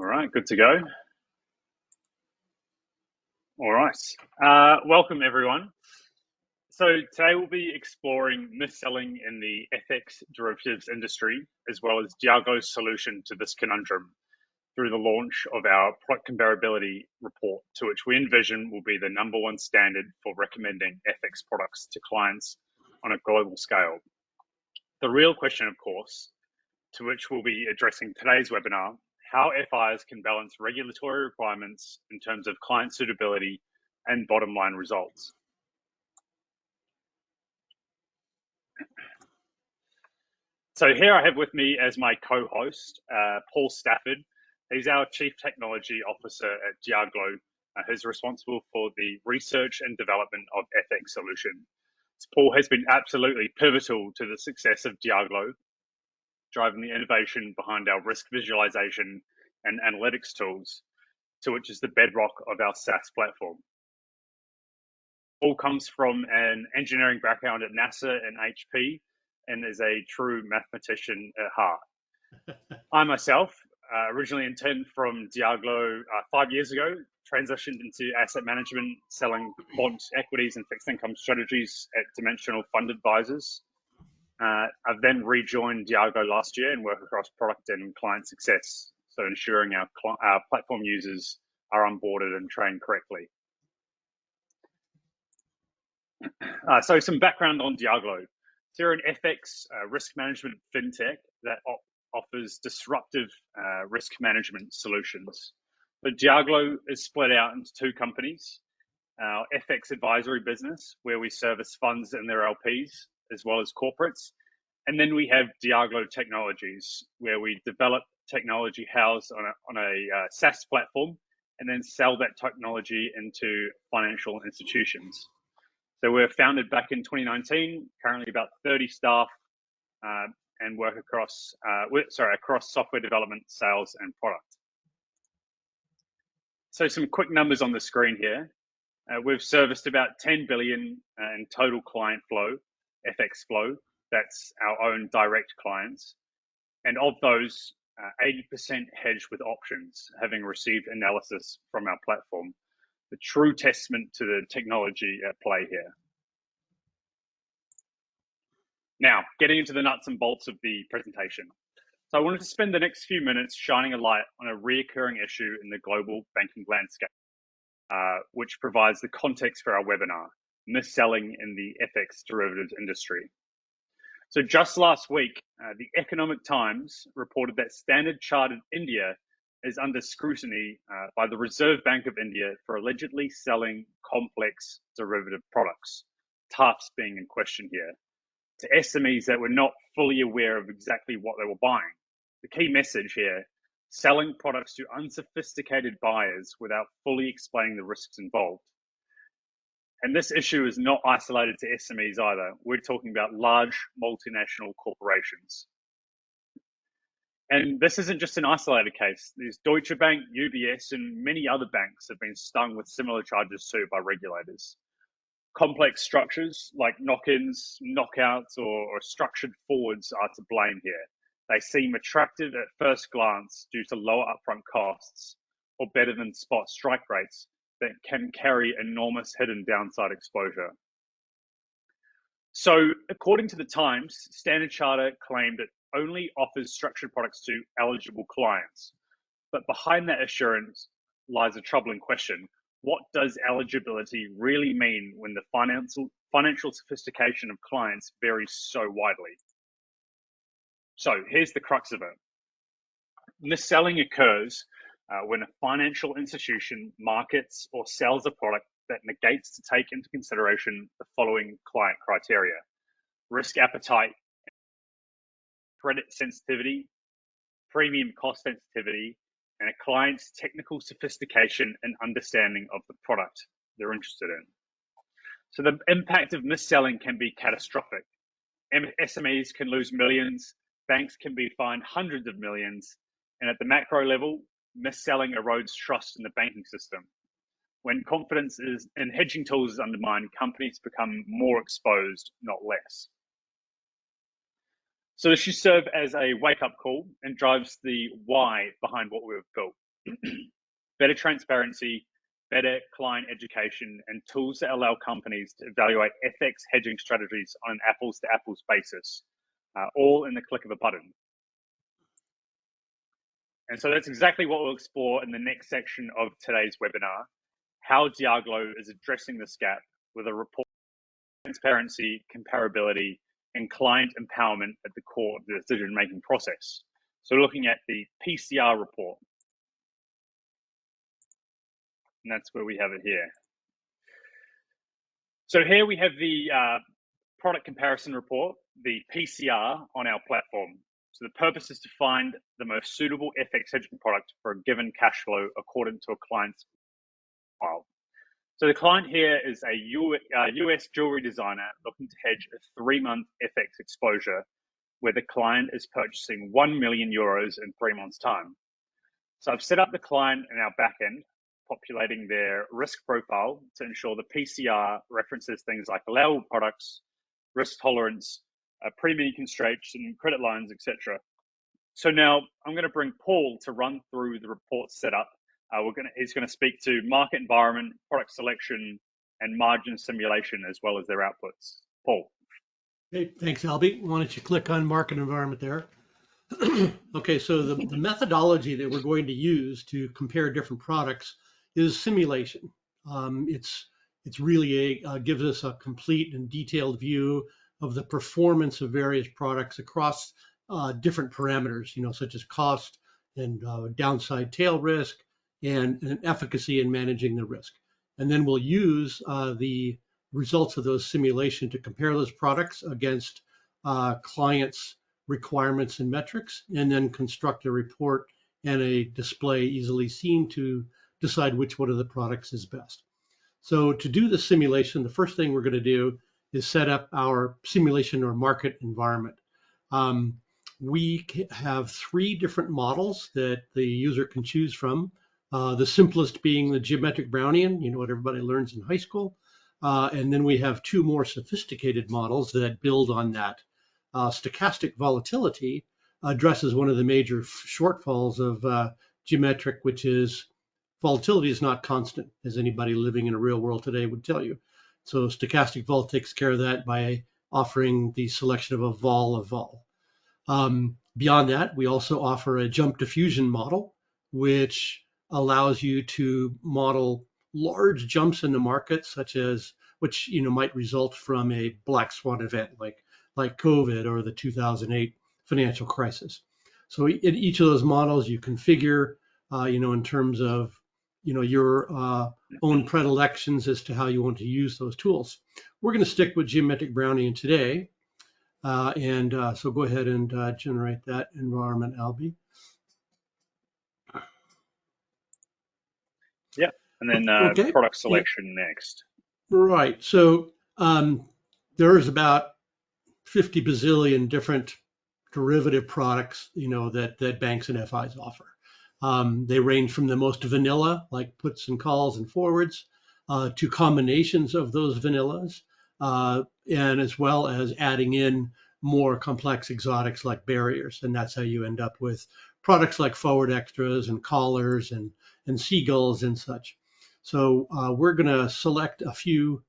All right, good to go. All right, welcome everyone. So today we'll be exploring mis-selling in the FX derivatives industry, as well as Deaglo's solution to this conundrum through the launch of our product comparability report, to which we envision will be the #1 standard for recommending FX products to clients on a global scale. The real question, of course, to which we'll be addressing today's webinar, how FIs can balance regulatory requirements in terms of client suitability and bottom line results. So here I have with me as my co-host, Paul Stafford. He's our Chief Technology Officer at Deaglo, who's responsible for the research and development of FX solution. So Paul has been absolutely pivotal to the success of Deaglo, driving the innovation behind our risk visualization and analytics tools, to which is the bedrock of our SaaS platform. Paul comes from an engineering background at NASA and HP and is a true mathematician at heart. I myself originally interned from Deaglo 5 years ago, transitioned into asset management, selling bond equities and fixed income strategies at Dimensional Fund Advisors. I've then rejoined Deaglo last year and work across product and client success, so ensuring our platform users are onboarded and trained correctly. So some background on Deaglo. So you're an FX risk management fintech that offers disruptive risk management solutions. But Deaglo is split out into two companies: our FX advisory business, where we service funds and their LPs, as well as corporates. And then we have Deaglo Technologies, where we develop technology housed on a SaaS platform and then sell that technology into financial institutions. So we're founded back in 2019, currently about 30 staff, and work across software development, sales, and product. So some quick numbers on the screen here. We've serviced about 10 billion in total client flow, FX flow. That's our own direct clients. And of those, 80% hedged with options, having received analysis from our platform. The true testament to the technology at play here. Now, getting into the nuts and bolts of the presentation. So I wanted to spend the next few minutes shining a light on a recurring issue in the global banking landscape, which provides the context for our webinar, mis-selling in the FX derivatives industry. So just last week, the Economic Times reported that Standard Chartered India is under scrutiny by the Reserve Bank of India for allegedly selling complex derivative products, TARFs being in question here, to SMEs that were not fully aware of exactly what they were buying. The key message here: selling products to unsophisticated buyers without fully explaining the risks involved. And this issue is not isolated to SMEs either. We're talking about large multinational corporations. And this isn't just an isolated case. There's Deutsche Bank, UBS, and many other banks have been stung with similar charges too by regulators. Complex structures like knock-ins, knockouts, or structured forwards are to blame here. They seem attractive at first glance due to lower upfront costs or better than spot strike rates that can carry enormous hidden downside exposure. So according to the Times, Standard Chartered claimed it only offers structured products to eligible clients. But behind that assurance lies a troubling question. What does eligibility really mean when the financial sophistication of clients varies so widely? So here's the crux of it. Mis-selling occurs when a financial institution markets or sells a product that negates to take into consideration the following client criteria: risk appetite, credit sensitivity, premium cost sensitivity, and a client's technical sophistication and understanding of the product they're interested in. So the impact of mis-selling can be catastrophic. SMEs can lose millions, banks can be fined hundreds of millions, and at the macro level, mis-selling erodes trust in the banking system. When confidence in hedging tools is undermined, companies become more exposed, not less. So this should serve as a wake-up call and drives the why behind what we've built. better transparency, better client education, and tools that allow companies to evaluate FX hedging strategies on an apples-to-apples basis, all in the click of a button. And so that's exactly what we'll explore in the next section of today's webinar, how Deaglo is addressing this gap with a report transparency, comparability, and client empowerment at the core of the decision-making process. So looking at the PCR report, and that's where we have it here. So here we have the product comparison report, the PCR, on our platform. So the purpose is to find the most suitable FX hedging product for a given cash flow according to a client's file. So the client here is a US jewelry designer looking to hedge a 3-month FX exposure where the client is purchasing 1 million euros in 3 months' time. So I've set up the client in our backend, populating their risk profile to ensure the PCR references things like allowable products, risk tolerance, premium constraints and credit lines, etc. So now I'm going to bring Paul to run through the report setup. He's going to speak to market environment, product selection, and margin simulation, as well as their outputs. Paul. Hey, thanks, Albie. Why don't you click on market environment there? Okay, so the methodology that we're going to use to compare different products is simulation. It's really gives us a complete and detailed view of the performance of various products across different parameters, such as cost and downside tail risk and efficacy in managing the risk. And then we'll use the results of those simulation to compare those products against clients' requirements and metrics, and then construct a report and a display easily seen to decide which one of the products is best. So to do the simulation, the first thing we're going to do is set up our simulation or market environment. We have 3 different models that the user can choose from. The simplest being the geometric Brownian, what everybody learns in high school. And then we have 2 more sophisticated models that build on that. Stochastic volatility addresses one of the major shortfalls of geometric, which is volatility is not constant, as anybody living in a real world today would tell you. So stochastic vol takes care of that by offering the selection of a vol of vol. Beyond that, we also offer a jump diffusion model, which allows you to model large jumps in the market, such as which might result from a black swan event like COVID or the 2008 financial crisis. So in each of those models, you configure, in terms of your own predilections as to how you want to use those tools. We're going to stick with geometric Brownian today, so go ahead and generate that environment, Albie. Yeah, and then product selection next. Right. So there's about 50 bazillion different derivative products, that banks and FIs offer. They range from the most vanilla, like puts and calls and forwards, to combinations of those vanillas, and as well as adding in more complex exotics like barriers. And that's how you end up with products like forward extras and collars and seagulls and such. So we're going to select a few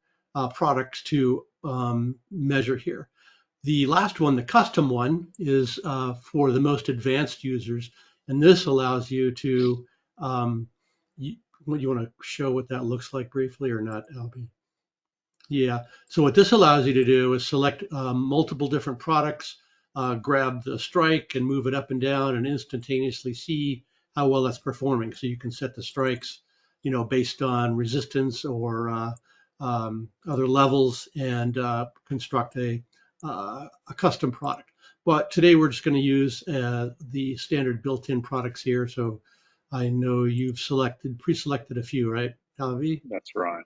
products to measure here. The last one, the custom one, is for the most advanced users. And this allows you to, you want to show what that looks like briefly or not, Albie? Yeah, so what this allows you to do is select multiple different products, grab the strike and move it up and down and instantaneously see how well that's performing. So you can set the strikes, based on resistance or other levels and construct a custom product. But today we're just going to use the standard built-in products here. So I know you've pre-selected a few, right, Albie? That's right.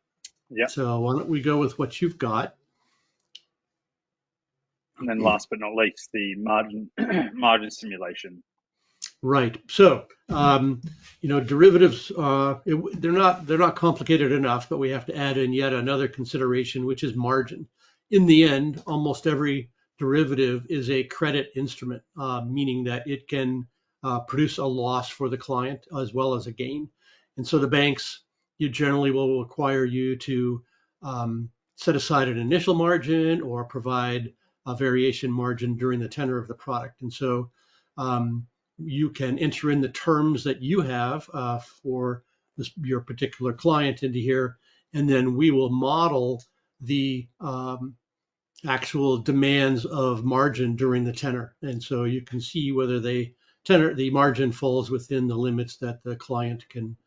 Yeah. So why don't we go with what you've got? And then last but not least, the margin simulation. Right. So derivatives they're not complicated enough, but we have to add in yet another consideration, which is margin. In the end, almost every derivative is a credit instrument, meaning that it can produce a loss for the client as well as a gain. And so the banks, you generally will require you to set aside an initial margin or provide a variation margin during the tenor of the product. And so you can enter in the terms that you have for your particular client into here, and then we will model the actual demands of margin during the tenor. And so you can see whether the margin falls within the limits that the client can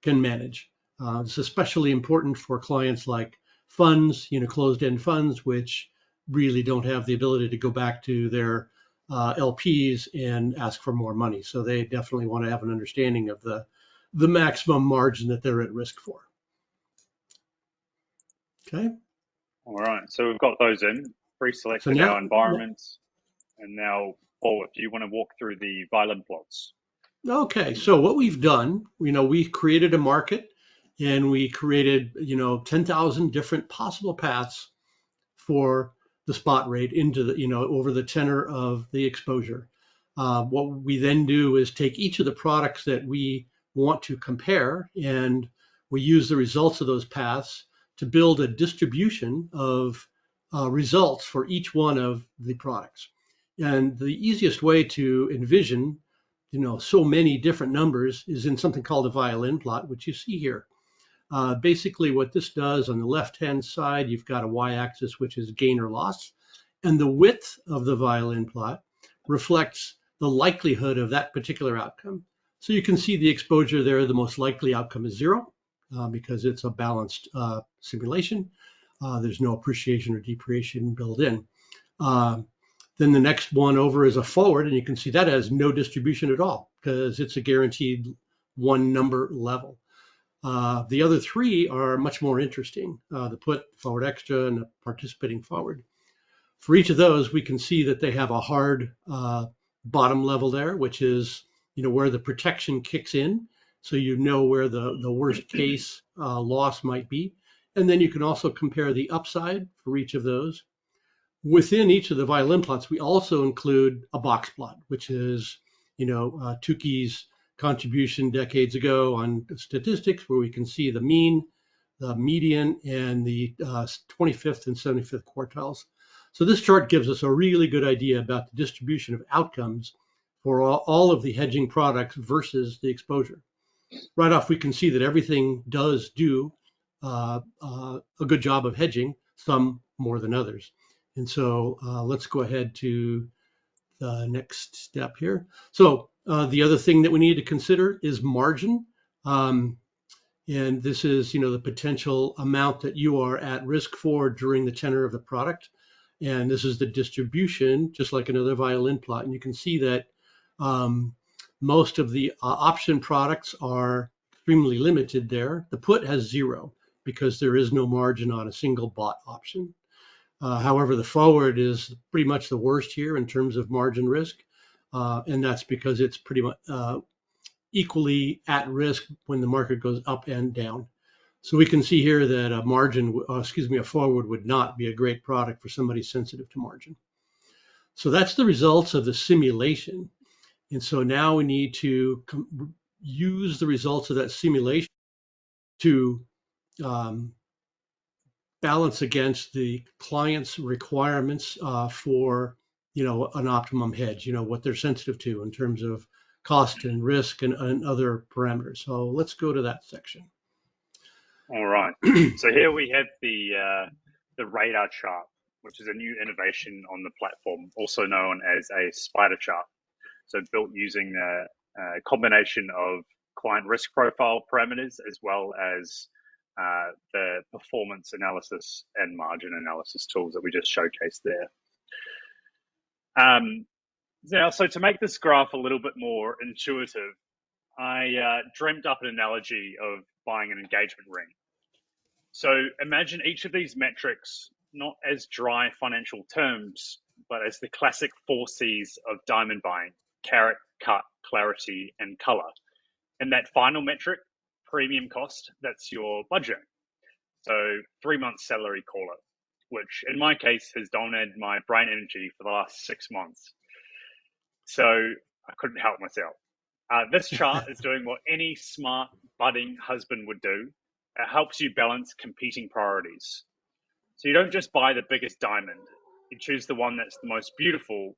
manage. It's especially important for clients like funds, closed-end funds, which really don't have the ability to go back to their LPs and ask for more money. So they definitely want to have an understanding of the maximum margin that they're at risk for. Okay. All right, so we've got those in, pre-selected So now, our environments, and now, Paul, if you want to walk through the violin plots. Okay, so what we've done, we created a market and we created, 10,000 different possible paths for the spot rate into the, over the tenor of the exposure. What we then do is take each of the products that we want to compare, and we use the results of those paths to build a distribution of results for each one of the products. And the easiest way to envision, so many different numbers is in something called a violin plot, which you see here. Basically, what this does on the left-hand side, you've got a y-axis, which is gain or loss, and the width of the violin plot reflects the likelihood of that particular outcome. So you can see the exposure there. The most likely outcome is 0 because it's a balanced simulation. There's no appreciation or depreciation built in. Then the next one over is a forward, and you can see that has no distribution at all because it's a guaranteed one number level. The other three are much more interesting, the put, forward extra, and the participating forward. For each of those, we can see that they have a hard bottom level there, which is where the protection kicks in. So where the worst case loss might be. And then you can also compare the upside for each of those. Within each of the violin plots, we also include a box plot, which is, Tukey's contribution decades ago on statistics, where we can see the mean, the median, and the 25th and 75th quartiles. So this chart gives us a really good idea about the distribution of outcomes for all of the hedging products versus the exposure. Right off, we can see that everything does do a good job of hedging, some more than others. And so let's go ahead to the next step here. So the other thing that we need to consider is margin. And this is, the potential amount that you are at risk for during the tenor of the product. And this is the distribution, just like another violin plot. And you can see that most of the option products are extremely limited there. The put has 0 because there is no margin on a single bought option. However, the forward is pretty much the worst here in terms of margin risk. And that's because it's pretty much equally at risk when the market goes up and down. So we can see here that a forward would not be a great product for somebody sensitive to margin. So that's the results of the simulation. And so now we need to use the results of that simulation to balance against the client's requirements for, an optimum hedge, what they're sensitive to in terms of cost and risk and other parameters. So let's go to that section. All right. So here we have the radar chart, which is a new innovation on the platform, also known as a spider chart. So built using a combination of client risk profile parameters as well as the performance analysis and margin analysis tools that we just showcased there. Now, so to make this graph a little bit more intuitive, I dreamt up an analogy of buying an engagement ring. So imagine each of these metrics not as dry financial terms, but as the classic 4 C's of diamond buying: carat, cut, clarity, and color. And that final metric, premium cost, that's your budget. So 3 months salary, call it, which in my case has dominated my brain energy for the last 6 months. So I couldn't help myself. This chart is doing what any smart budding husband would do. It helps you balance competing priorities. So you don't just buy the biggest diamond. You choose the one that's the most beautiful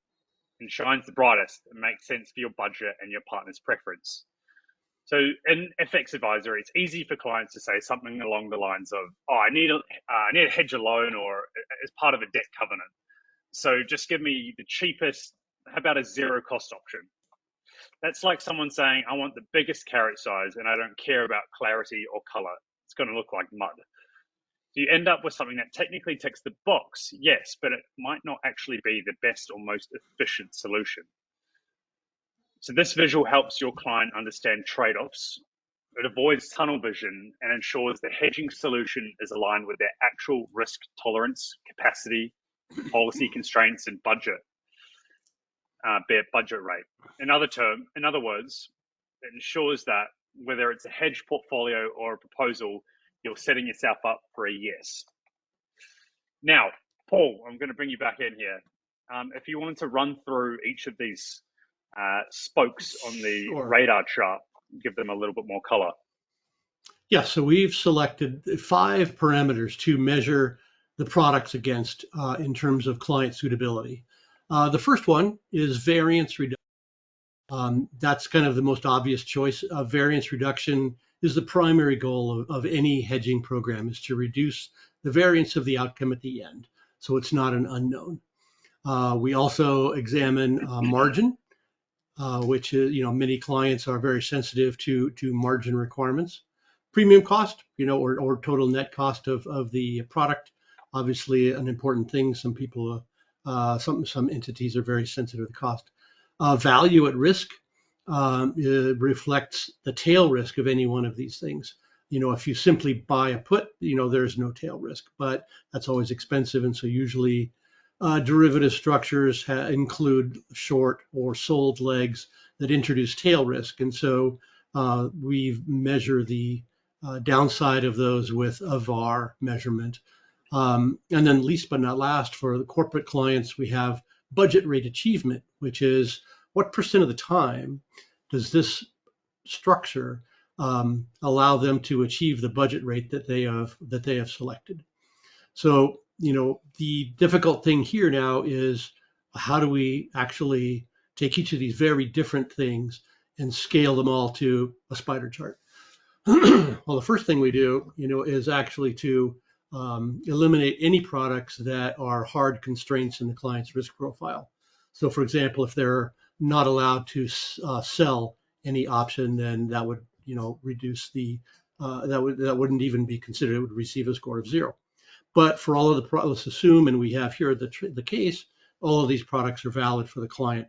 and shines the brightest and makes sense for your budget and your partner's preference. So in FX Advisor, it's easy for clients to say something along the lines of, "Oh, I need a hedge a loan or as part of a debt covenant. So just give me the cheapest. How about a zero cost option?" That's like someone saying, "I want the biggest carrot size and I don't care about clarity or color. It's going to look like mud." So you end up with something that technically ticks the box, yes, but it might not actually be the best or most efficient solution. So this visual helps your client understand trade-offs. It avoids tunnel vision and ensures the hedging solution is aligned with their actual risk tolerance, capacity, policy constraints, and budget rate. In other words, it ensures that whether it's a hedge portfolio or a proposal, you're setting yourself up for a yes. Now, Paul, I'm going to bring you back in here. If you wanted to run through each of these spokes on the radar chart, give them a little bit more color. Yeah, so we've selected 5 parameters to measure the products against in terms of client suitability. The first one is variance reduction. That's kind of the most obvious choice. Variance reduction is the primary goal of any hedging program, is to reduce the variance of the outcome at the end, so it's not an unknown. We also examine margin, which is, many clients are very sensitive to margin requirements. Premium cost, or total net cost of the product, obviously an important thing. Some people, some entities are very sensitive to the cost. Value at risk reflects the tail risk of any one of these things. If you simply buy a put, there's no tail risk, but that's always expensive, and so usually derivative structures include short or sold legs that introduce tail risk, and so we measure the downside of those with a VAR measurement. And then least but not last, for the corporate clients, we have budget rate achievement, which is what % of the time does this structure allow them to achieve the budget rate that they have selected. So, the difficult thing here now is, how do we actually take each of these very different things and scale them all to a spider chart? Well, the first thing we do, is actually to eliminate any products that are hard constraints in the client's risk profile. So, for example, if they're not allowed to sell any option, then that would, reduce the that wouldn't even be considered. It would receive a score of 0. But for all of the let's assume, and we have here the case, all of these products are valid for the client.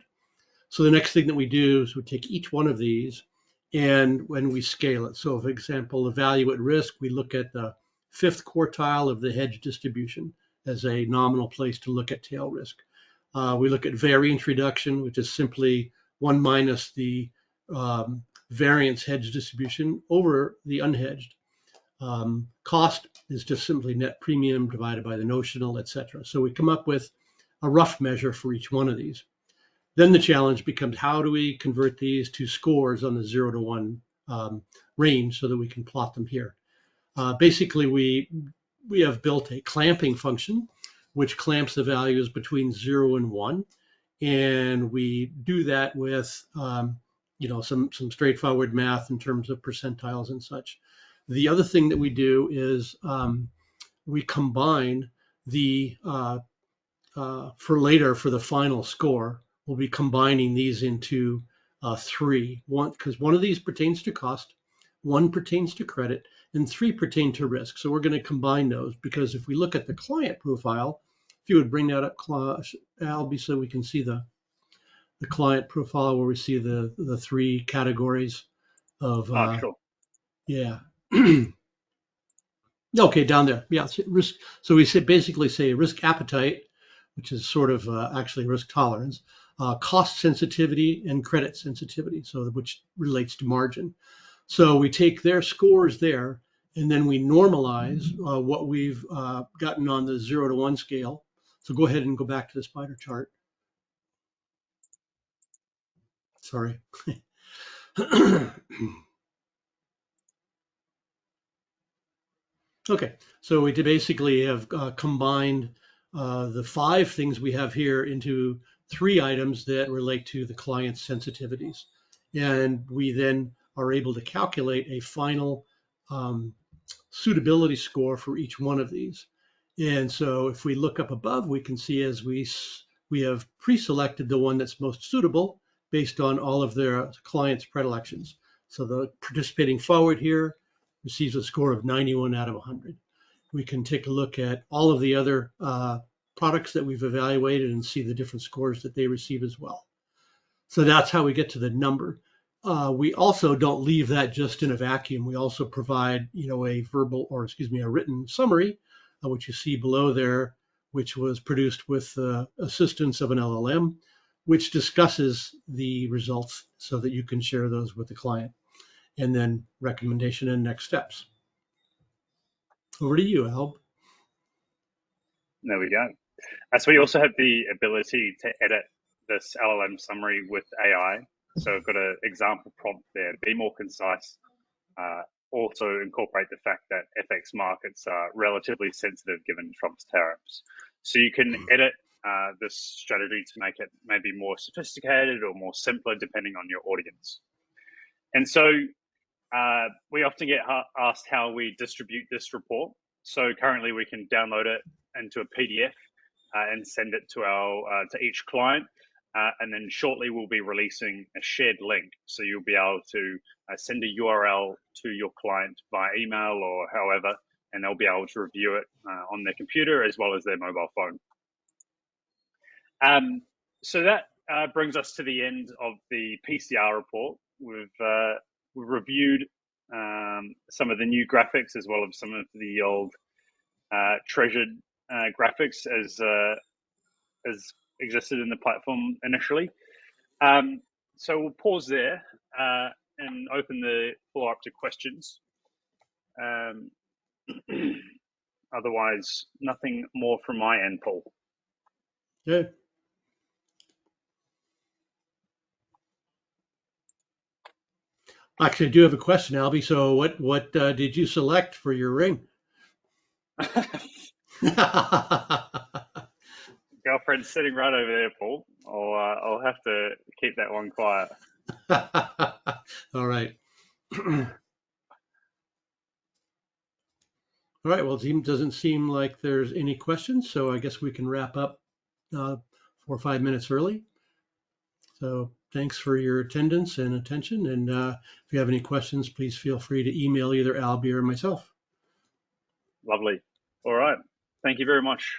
So the next thing that we do is we take each one of these, and when we scale it. So, for example, the value at risk, we look at the 5th quartile of the hedge distribution as a nominal place to look at tail risk. We look at variance reduction, which is simply 1 minus the variance hedge distribution over the unhedged. Cost is just simply net premium divided by the notional, etc. So we come up with a rough measure for each one of these. Then the challenge becomes, how do we convert these to scores on the 0 to 1 range so that we can plot them here? Basically, we have built a clamping function which clamps the values between 0 and 1, and we do that with some straightforward math in terms of percentiles and such. The other thing that we do is we combine the for later, for the final score, we'll be combining these into 3. Because one of these pertains to cost, 1 pertains to credit, and 3 pertain to risk. So we're going to combine those, because if we look at the client profile, if you would bring that up, Albie, so we can see the client profile where we see the 3 categories of Sure. Yeah. Okay, down there. Yeah, risk. So we basically say risk appetite, which is sort of actually risk tolerance, cost sensitivity, and credit sensitivity, so which relates to margin. So we take their scores there, and then we normalize what we've gotten on the 0 to 1 scale. So go ahead and go back to the spider chart. Sorry. Okay, so we basically have combined the 5 things we have here into 3 items that relate to the client's sensitivities. And we then are able to calculate a final um, suitability score for each one of these. And so if we look up above, we can see as we have pre-selected the one that's most suitable based on all of their clients' predilections. So the participating forward here receives a score of 91 out of 100. We can take a look at all of the other products that we've evaluated and see the different scores that they receive as well. So that's how we get to the number. We also don't leave that just in a vacuum. We also provide, a verbal, or excuse me, a written summary, which you see below there, which was produced with the assistance of an LLM, which discusses the results so that you can share those with the client, and then recommendation and next steps. Over to you, Al. There we go. So we also have the ability to edit this LLM summary with AI. So I've got an example prompt there, be more concise. Also incorporate the fact that FX markets are relatively sensitive given Trump's tariffs. So you can edit this strategy to make it maybe more sophisticated or more simpler depending on your audience. And so we often get asked how we distribute this report. So currently we can download it into a PDF and send it to each client. And then shortly we'll be releasing a shared link. So you'll be able to send a URL to your client via email or however, and they'll be able to review it on their computer as well as their mobile phone. So that brings us to the end of the PCR report. We've reviewed some of the new graphics as well as some of the old treasured graphics as existed in the platform initially. So we'll pause there and open the floor up to questions. Otherwise, nothing more from my end, Paul. Good. Actually, I do have a question, Albie. So what did you select for your ring? Girlfriend's sitting right over there, Paul. I'll have to keep that one quiet. All right. All right. Well, it doesn't seem like there's any questions, so I guess we can wrap up 4 or 5 minutes early. So thanks for your attendance and attention. And if you have any questions, please feel free to email either Albie or myself. Lovely. All right. Thank you very much.